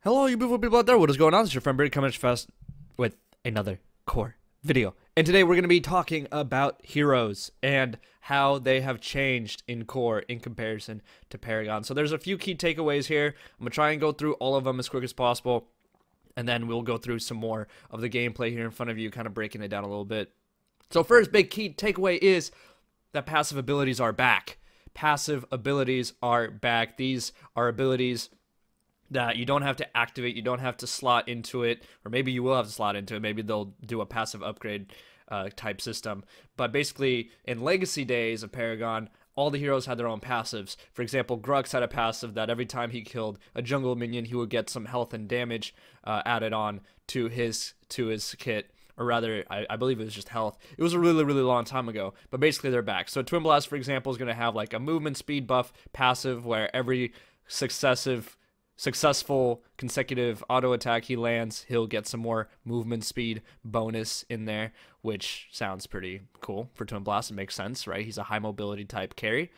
Hello, you beautiful people out there. What is going on? It's your friend Brit coming at you fast with another core video. And today we're going to be talking about heroes and how they have changed in core in comparison to Paragon. So there's a few key takeaways here. I'm going to try and go through all of them as quick as possible. And then we'll go through some more of the gameplay here in front of you, kind of breaking it down a little bit. So first big key takeaway is that passive abilities are back. Passive abilities are back. These are abilities that you don't have to activate, you don't have to slot into it, or maybe you will have to slot into it. Maybe they'll do a passive upgrade type system. But basically, in Legacy days of Paragon, all the heroes had their own passives. For example, Grux had a passive that every time he killed a jungle minion, he would get some health and damage added on to his kit. Or rather, I believe it was just health. It was a really, really long time ago, but basically they're back. So Twin Blast, for example, is going to have like a movement speed buff passive where every successful consecutive auto attack he lands, he'll get some more movement speed bonus in there, which sounds pretty cool for Twin Blast. It makes sense, right? He's a high mobility type carry.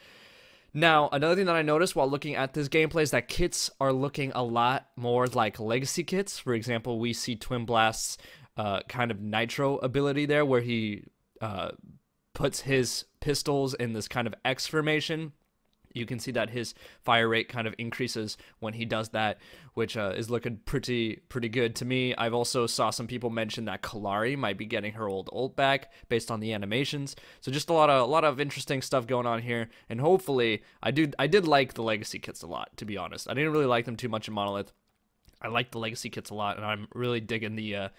Now, another thing that I noticed while looking at this gameplay is that kits are looking a lot more like Legacy kits. For example, we see Twin Blast's kind of nitro ability there, where he puts his pistols in this kind of X formation. You can see that his fire rate kind of increases when he does that, which is looking pretty good to me. I've also saw some people mention that Kalari might be getting her old ult back based on the animations. So just a lot of interesting stuff going on here, and hopefully I did like the Legacy kits a lot, to be honest. I didn't really like them too much in Monolith. I like the Legacy kits a lot, and I'm really digging the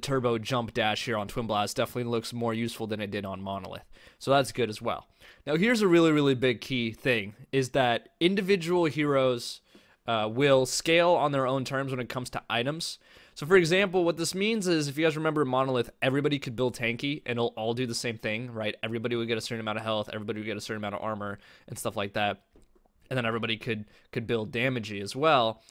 turbo jump dash here on Twin Blast. Definitely looks more useful than it did on Monolith. So that's good as well. Now here's a really, really big key thing, is that individual heroes will scale on their own terms when it comes to items. So for example, what this means is, if you guys remember Monolith, everybody could build tanky and it'll all do the same thing, right? Everybody would get a certain amount of health, everybody would get a certain amount of armor and stuff like that. And then everybody could build damagey as well.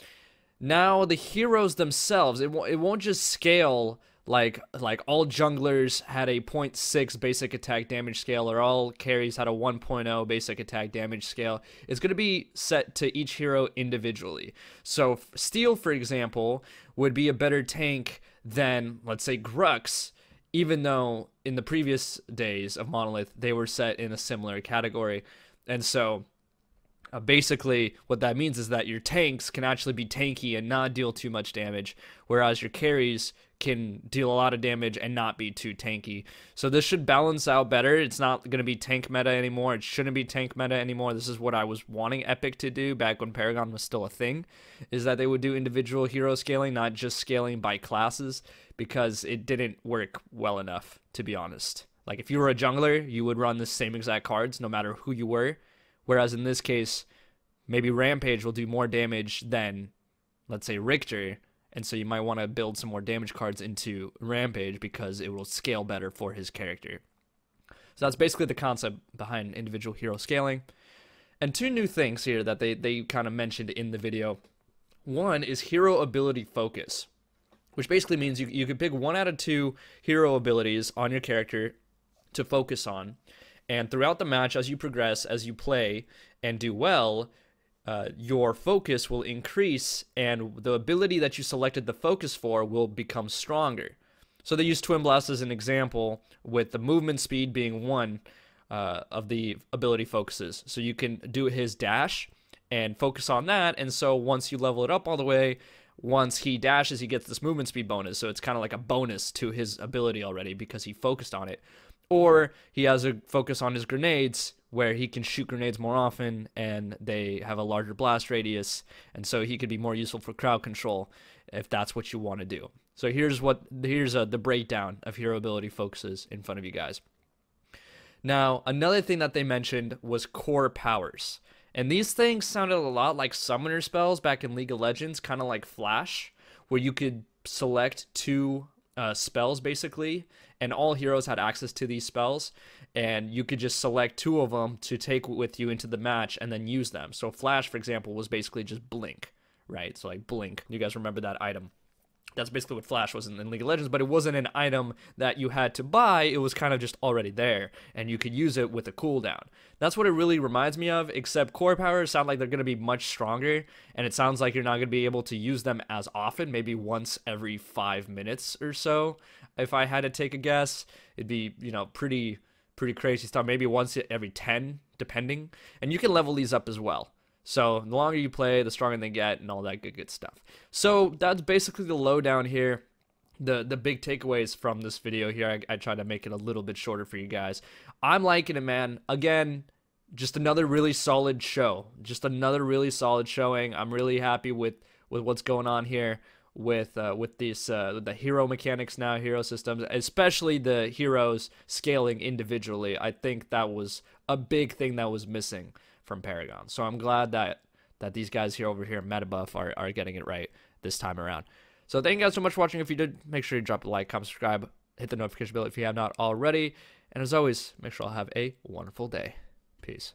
Now the heroes themselves, it won't just scale like all junglers had a 0.6 basic attack damage scale, or all carries had a 1.0 basic attack damage scale. It's going to be set to each hero individually. So Steel, for example, would be a better tank than, let's say, Grux, even though in the previous days of Monolith they were set in a similar category. And so basically, what that means is that your tanks can actually be tanky and not deal too much damage, whereas your carries can deal a lot of damage and not be too tanky. So this should balance out better. It's not going to be tank meta anymore. It shouldn't be tank meta anymore. This is what I was wanting Epic to do back when Paragon was still a thing, is that they would do individual hero scaling, not just scaling by classes, because it didn't work well enough, to be honest. Like, if you were a jungler, you would run the same exact cards no matter who you were. Whereas in this case, maybe Rampage will do more damage than, let's say, Richter, and so you might want to build some more damage cards into Rampage because it will scale better for his character. So that's basically the concept behind individual hero scaling. And two new things here that they kind of mentioned in the video. One is hero ability focus, which basically means you can pick 1 out of 2 hero abilities on your character to focus on. And throughout the match, as you progress, as you play and do well, your focus will increase, and the ability that you selected the focus for will become stronger. So they use Twin Blast as an example, with the movement speed being one of the ability focuses. So you can do his dash and focus on that, and so once you level it up all the way, once he dashes, he gets this movement speed bonus. So it's kind of like a bonus to his ability already because he focused on it. Or he has a focus on his grenades, where he can shoot grenades more often and they have a larger blast radius, and so he could be more useful for crowd control if that's what you want to do. So here's the breakdown of hero ability focuses in front of you guys. Now, another thing that they mentioned was core powers. And these things sounded a lot like summoner spells back in League of Legends, kind of like Flash, where you could select 2 spells basically, and all heroes had access to these spells, and you could just select 2 of them to take with you into the match and then use them. So Flash, for example, was basically just blink, right? So like blink, you guys remember that item. That's basically what Flash was in League of Legends, but it wasn't an item that you had to buy. It was kind of just already there, and you could use it with a cooldown. That's what it really reminds me of, except core powers sound like they're going to be much stronger, and it sounds like you're not going to be able to use them as often, maybe once every 5 minutes or so. If I had to take a guess, it'd be, you know, pretty crazy stuff. Maybe once every 10, depending. And you can level these up as well. So the longer you play, the stronger they get, and all that good stuff. So that's basically the lowdown here. The big takeaways from this video here. I tried to make it a little bit shorter for you guys. I'm liking it, man. Again, just another really solid show. Just another really solid showing. I'm really happy with what's going on here with these the hero mechanics now, hero systems, especially the heroes scaling individually. I think that was a big thing that was missing from Paragon. So I'm glad that these guys here over here, MetaBuff, are getting it right this time around. So thank you guys so much for watching. If you did, make sure you drop a like, comment, subscribe, hit the notification bell if you have not already. And as always, make sure I'll have a wonderful day. Peace.